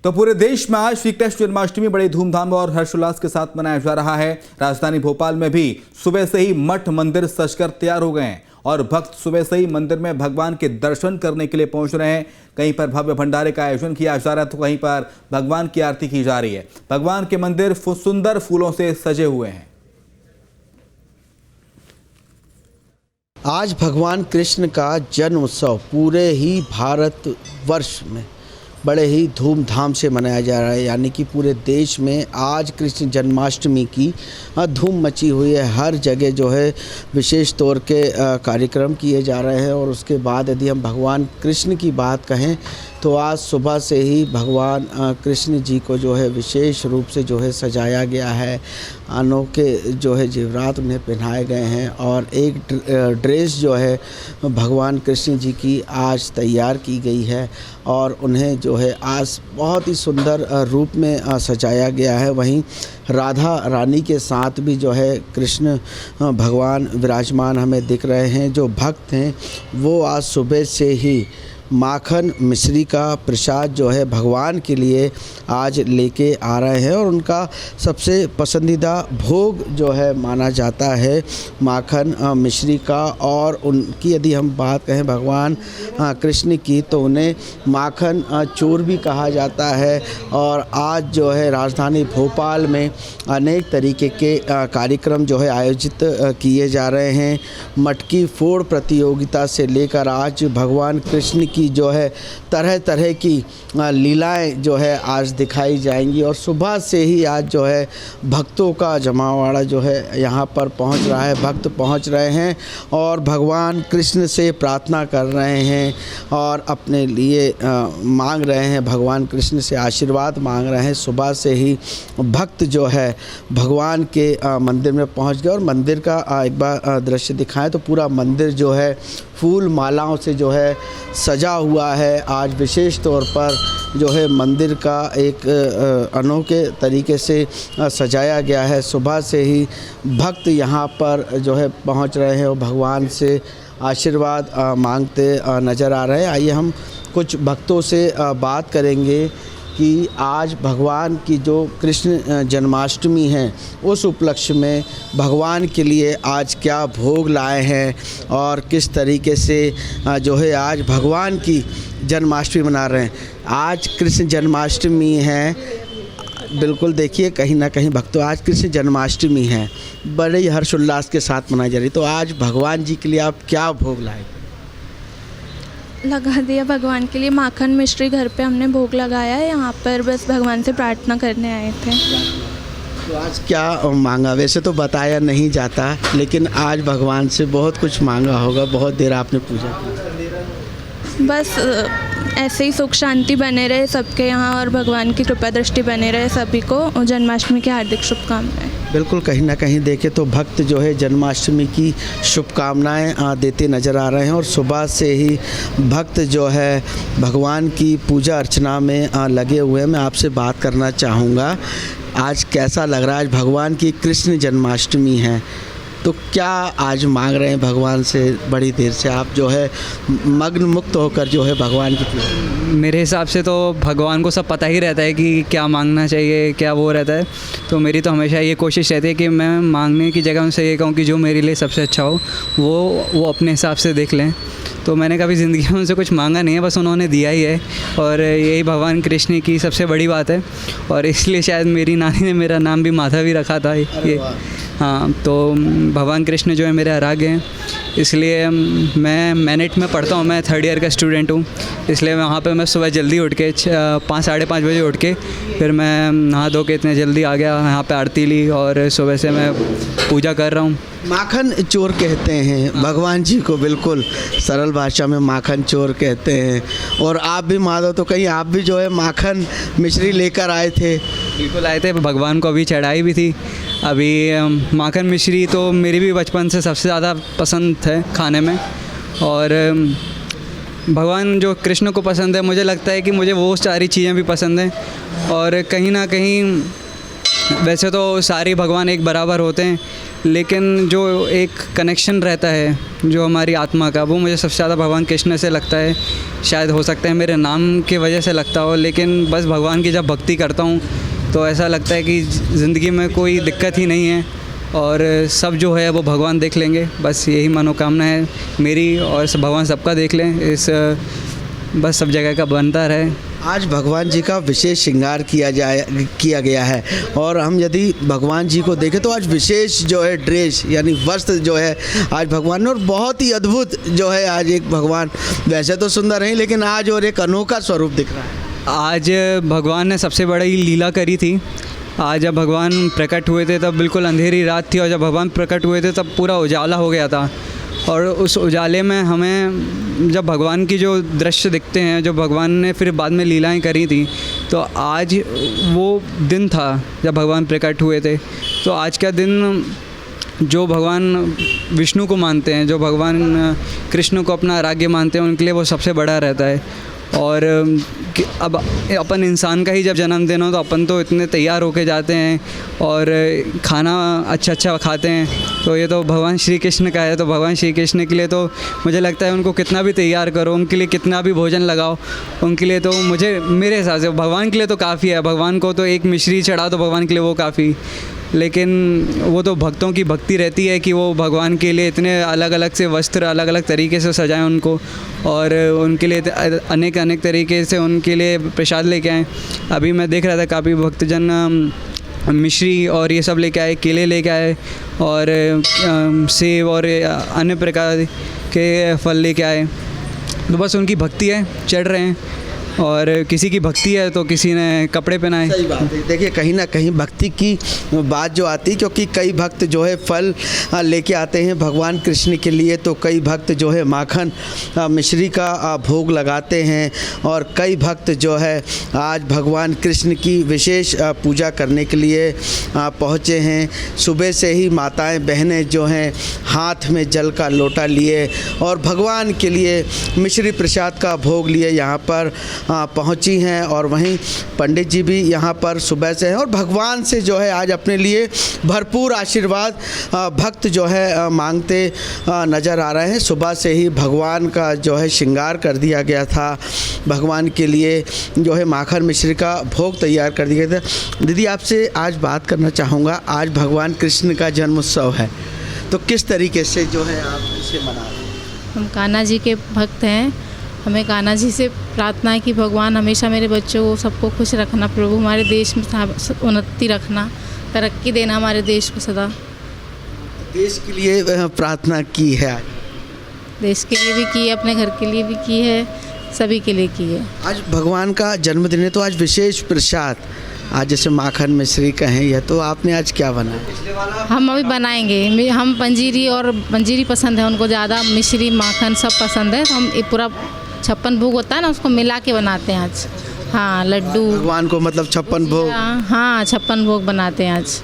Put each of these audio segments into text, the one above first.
तो पूरे देश में आज श्री कृष्ण जन्माष्टमी बड़े धूमधाम और हर्षोल्लास के साथ मनाया जा रहा है। राजधानी भोपाल में भी सुबह से ही मठ मंदिर सजकर तैयार हो गए हैं और भक्त सुबह से ही मंदिर में भगवान के दर्शन करने के लिए पहुंच रहे हैं। कहीं पर भव्य भंडारे का आयोजन किया जा रहा है तो कहीं पर भगवान की आरती की जा रही है। भगवान के मंदिर सुंदर फूलों से सजे हुए हैं। आज भगवान कृष्ण का जन्म उत्सव पूरे ही भारत वर्ष में बड़े ही धूमधाम से मनाया जा रहा है, यानी कि पूरे देश में आज कृष्ण जन्माष्टमी की धूम मची हुई है। हर जगह जो है विशेष तौर के कार्यक्रम किए जा रहे हैं। और उसके बाद यदि हम भगवान कृष्ण की बात कहें तो आज सुबह से ही भगवान कृष्ण जी को जो है विशेष रूप से जो है सजाया गया है। अनोखे जो है जेवरात उन्हें पहनाए गए हैं और एक ड्रेस जो है भगवान कृष्ण जी की आज तैयार की गई है और उन्हें जो है आज बहुत ही सुंदर रूप में सजाया गया है। वहीं राधा रानी के साथ भी जो है कृष्ण भगवान विराजमान हमें दिख रहे हैं। जो भक्त हैं वो आज सुबह से ही माखन मिश्री का प्रसाद जो है भगवान के लिए आज लेके आ रहे हैं और उनका सबसे पसंदीदा भोग जो है माना जाता है माखन मिश्री का। और उनकी यदि हम बात कहें भगवान कृष्ण की तो उन्हें माखन चोर भी कहा जाता है। और आज जो है राजधानी भोपाल में अनेक तरीके के कार्यक्रम जो है आयोजित किए जा रहे हैं। मटकी फोड़ प्रतियोगिता से लेकर आज भगवान कृष्ण की जो है तरह तरह की लीलाएं जो है आज दिखाई जाएंगी। और सुबह से ही आज जो है भक्तों का जमावड़ा जो है यहाँ पर पहुँच रहा है। भक्त पहुँच रहे हैं और भगवान कृष्ण से प्रार्थना कर रहे हैं और अपने लिए मांग रहे हैं, भगवान कृष्ण से आशीर्वाद मांग रहे हैं। सुबह से ही भक्त जो है भगवान के मंदिर में पहुँच गए और मंदिर का एक बार दृश्य दिखाएं तो पूरा मंदिर जो है फूल मालाओं से जो है सजा हुआ है। आज विशेष तौर पर जो है मंदिर का एक अनोखे तरीके से सजाया गया है। सुबह से ही भक्त यहाँ पर जो है पहुँच रहे हैं और भगवान से आशीर्वाद मांगते नज़र आ रहे हैं। आइए हम कुछ भक्तों से बात करेंगे कि आज भगवान की जो कृष्ण जन्माष्टमी है उस उपलक्ष्य में भगवान के लिए आज क्या भोग लाए हैं और किस तरीके से जो है आज भगवान की जन्माष्टमी मना रहे हैं। आज कृष्ण जन्माष्टमी है, बिल्कुल देखिए कहीं ना कहीं भक्तों आज कृष्ण जन्माष्टमी है, बड़े ही हर्षोल्लास के साथ मनाई जा रही। तो आज भगवान जी के लिए आप क्या भोग लाए? लगा दिया भगवान के लिए माखन मिश्री, घर पे हमने भोग लगाया है। यहाँ पर बस भगवान से प्रार्थना करने आए थे। तो आज क्या मांगा? वैसे तो बताया नहीं जाता लेकिन आज भगवान से बहुत कुछ मांगा होगा, बहुत देर आपने पूजा की। बस ऐसे ही सुख शांति बने रहे सबके यहाँ और भगवान की कृपा दृष्टि बने रहे सभी को। जन्माष्टमी की हार्दिक शुभकामनाएं। बिल्कुल कहीं ना कहीं देखें तो भक्त जो है जन्माष्टमी की शुभकामनाएं देते नज़र आ रहे हैं और सुबह से ही भक्त जो है भगवान की पूजा अर्चना में लगे हुए हैं। मैं आपसे बात करना चाहूँगा, आज कैसा लग रहा है? आज भगवान की कृष्ण जन्माष्टमी है तो क्या आज मांग रहे हैं भगवान से? बड़ी देर से आप जो है मग्न मुक्त होकर जो है भगवान की पूजा। मेरे हिसाब से तो भगवान को सब पता ही रहता है कि क्या मांगना चाहिए, क्या वो रहता है। तो मेरी तो हमेशा ये कोशिश रहती है कि मैं मांगने की जगह उनसे ये कहूँ कि जो मेरे लिए सबसे अच्छा हो वो अपने हिसाब से देख लें। तो मैंने कभी ज़िंदगी में उनसे कुछ मांगा नहीं है, बस उन्होंने दिया ही है और यही भगवान कृष्ण की सबसे बड़ी बात है। और इसलिए शायद मेरी नानी ने मेरा नाम भी माधव ही रखा था ये। हाँ, तो भगवान कृष्ण जो है मेरे आराध्य हैं, इसलिए मैं मैनेट में पढ़ता हूँ। मैं 3rd ईयर का स्टूडेंट हूँ, इसलिए वहाँ पे मैं सुबह जल्दी उठ के 5 साढ़े 5 बजे उठ के फिर मैं नहा धो के इतने जल्दी आ गया, यहाँ पे आरती ली और सुबह से मैं पूजा कर रहा हूँ। माखन चोर कहते हैं भगवान जी को, बिल्कुल सरल भाषा में माखन चोर कहते हैं। और आप भी माधव, तो कहीं आप भी जो है माखन मिश्री लेकर आए थे? बिल्कुल आए थे, भगवान को अभी चढ़ाई भी थी। अभी माखन मिश्री तो मेरी भी बचपन से सबसे ज़्यादा पसंद है खाने में। और भगवान जो कृष्ण को पसंद है, मुझे लगता है कि मुझे वो सारी चीज़ें भी पसंद हैं। और कहीं ना कहीं वैसे तो सारे भगवान एक बराबर होते हैं, लेकिन जो एक कनेक्शन रहता है जो हमारी आत्मा का, वो मुझे सबसे ज़्यादा भगवान कृष्ण से लगता है। शायद हो सकता है मेरे नाम की वजह से लगता हो, लेकिन बस भगवान की जब भक्ति करता हूँ तो ऐसा लगता है कि ज़िंदगी में कोई दिक्कत ही नहीं है और सब जो है वो भगवान देख लेंगे। बस यही मनोकामना है मेरी, और भगवान सबका देख लें, इस बस सब जगह का बनता रहे। आज भगवान जी का विशेष श्रृंगार किया गया है, और हम यदि भगवान जी को देखें तो आज विशेष जो है ड्रेस यानी वस्त्र जो है आज भगवान ने, और बहुत ही अद्भुत जो है आज एक भगवान, वैसे तो सुंदर हैं लेकिन आज और एक अनोखा स्वरूप दिख रहा है। आज भगवान ने सबसे बड़ी लीला करी थी। आज जब भगवान प्रकट हुए थे तब बिल्कुल अंधेरी रात थी, और जब भगवान प्रकट हुए थे तब पूरा उजाला हो गया था। और उस उजाले में हमें जब भगवान की जो दृश्य दिखते हैं, जो भगवान ने फिर बाद में लीलाएं करी थी, तो आज वो दिन था जब भगवान प्रकट हुए थे। तो आज का दिन जो भगवान विष्णु को मानते हैं, जो भगवान कृष्ण को अपना आराध्य मानते हैं, उनके लिए वो सबसे बड़ा रहता है। और अब अपन इंसान का ही जब जन्मदिन हो तो अपन तो इतने तैयार होके जाते हैं और खाना अच्छा खाते हैं, तो ये तो भगवान श्री कृष्ण का है। तो भगवान श्री कृष्ण के लिए तो मुझे लगता है उनको कितना भी तैयार करो, उनके लिए कितना भी भोजन लगाओ, उनके लिए तो मेरे हिसाब से भगवान के लिए तो काफ़ी है। भगवान को तो एक मिश्री चढ़ा तो भगवान के लिए वो काफ़ी, लेकिन वो तो भक्तों की भक्ति रहती है कि वो भगवान के लिए इतने अलग अलग से वस्त्र अलग अलग तरीके से सजाएं उनको, और उनके लिए अनेक तरीके से उनके लिए प्रसाद लेके आएँ। अभी मैं देख रहा था काफ़ी भक्तजन मिश्री और ये सब लेके आए, केले लेके आए, और सेब और अन्य प्रकार के फल लेके आए। तो बस उनकी भक्ति है, चढ़ रहे हैं। और किसी की भक्ति है तो किसी ने कपड़े पहनाए। सही बात है। देखिए कहीं ना कहीं भक्ति की बात जो आती है, क्योंकि कई भक्त जो है फल लेके आते हैं भगवान कृष्ण के लिए, तो कई भक्त जो है माखन मिश्री का भोग लगाते हैं, और कई भक्त जो है आज भगवान कृष्ण की विशेष पूजा करने के लिए पहुँचे हैं। सुबह से ही माताएं बहनें जो हैं हाथ में जल का लोटा लिए और भगवान के लिए मिश्री प्रसाद का भोग लिए यहाँ पर पहुंची हैं, और वहीं पंडित जी भी यहाँ पर सुबह से हैं, और भगवान से जो है आज अपने लिए भरपूर आशीर्वाद भक्त जो है मांगते नज़र आ रहे हैं। सुबह से ही भगवान का जो है श्रृंगार कर दिया गया था, भगवान के लिए जो है माखन मिश्री का भोग तैयार कर दिया गया था। दीदी आपसे आज बात करना चाहूँगा, आज भगवान कृष्ण का जन्म उत्सव है, तो किस तरीके से जो है आप इसे मना रहे हैं? हम कान्हा जी के भक्त हैं। हमें कान्हा जी से प्रार्थना है कि भगवान हमेशा मेरे बच्चों को सबको खुश रखना, प्रभु हमारे देश में उन्नति रखना, तरक्की देना हमारे देश को सदा। देश के लिए प्रार्थना की है आज? देश के लिए भी की है, अपने घर के लिए भी की है, सभी के लिए की है। आज भगवान का जन्मदिन है तो आज विशेष प्रसाद, आज जैसे माखन मिश्री कहें, यह तो आपने आज क्या बनाया? हम अभी बनाएंगे। हम पंजीरी पसंद है उनको ज़्यादा, मिश्री माखन सब पसंद है, तो हम ये पूरा 56 भोग होता है ना, उसको मिला के बनाते हैं आज। हाँ, लड्डू भगवान को मतलब 56 भोग। हाँ 56 भोग बनाते हैं आज।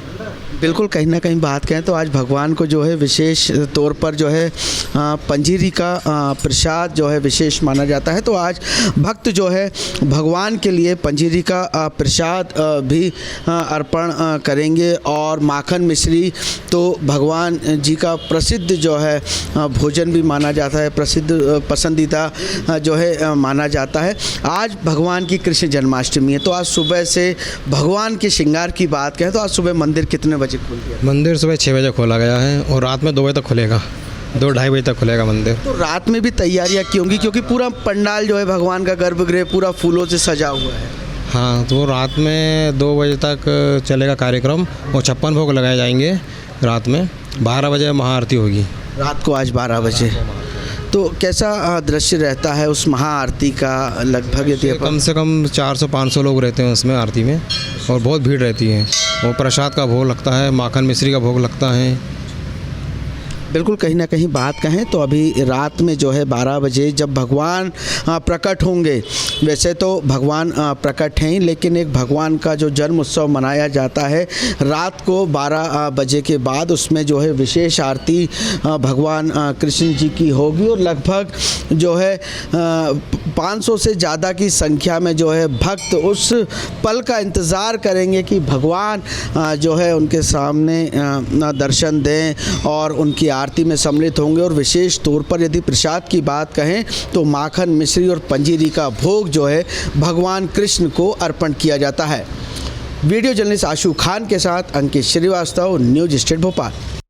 बिल्कुल, कहीं ना कहीं बात करें तो आज भगवान को जो है विशेष तौर पर जो है पंजीरी का प्रसाद जो है विशेष माना जाता है। तो आज भक्त जो है भगवान के लिए पंजीरी का प्रसाद भी अर्पण करेंगे, और माखन मिश्री तो भगवान जी का प्रसिद्ध जो है भोजन भी माना जाता है, प्रसिद्ध पसंदीदा जो है माना जाता है। आज भगवान की कृष्ण जन्माष्टमी है, तो आज सुबह से भगवान के श्रृंगार की बात करें तो आज सुबह मंदिर कितने बजे खुल गया? मंदिर सुबह 6 बजे खोला गया है और रात में 2 बजे तक खुलेगा, 2-2:30 बजे तक खुलेगा मंदिर। तो रात में भी तैयारियां की होंगी, क्योंकि पूरा पंडाल जो है भगवान का गर्भगृह पूरा फूलों से सजा हुआ है। हाँ, तो रात में 2 बजे तक चलेगा कार्यक्रम, और 56 भोग लगाए जाएंगे। रात में 12 बजे महाआरती होगी। रात को आज 12 बजे। तो कैसा दृश्य रहता है उस महाआरती का? लगभग यदि कम से कम 400-500 लोग रहते हैं उसमें आरती में, और बहुत भीड़ रहती है। और प्रसाद का भोग लगता है, माखन मिश्री का भोग लगता है। बिल्कुल कहीं ना कहीं बात कहें तो अभी रात में जो है 12 बजे जब भगवान प्रकट होंगे, वैसे तो भगवान प्रकट हैं ही, लेकिन एक भगवान का जो जन्म उत्सव मनाया जाता है रात को 12 बजे के बाद, उसमें जो है विशेष आरती भगवान कृष्ण जी की होगी और लगभग जो है 500 से ज़्यादा की संख्या में जो है भक्त उस पल का इंतज़ार करेंगे कि भगवान जो है उनके सामने दर्शन दें और उनकी आरती में सम्मिलित होंगे। और विशेष तौर पर यदि प्रसाद की बात कहें तो माखन, मिश्री और पंजीरी का भोग जो है भगवान कृष्ण को अर्पण किया जाता है। वीडियो जर्नलिस्ट आशु खान के साथ अंकित श्रीवास्तव, न्यूज़ स्टेट भोपाल।